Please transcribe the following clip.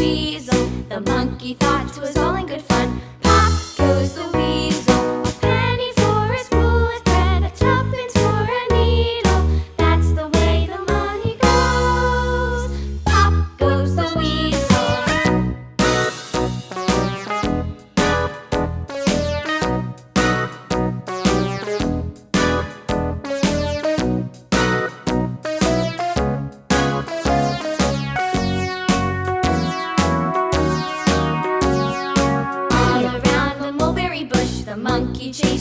weasel. The monkey thought 'twas all in good fun. Pop goes the weasel. A penny for a spool of thread, a tuppence for a needle. That's the way the money goes. Pop goes the weasel. All around the mulberry bush, the monkey chased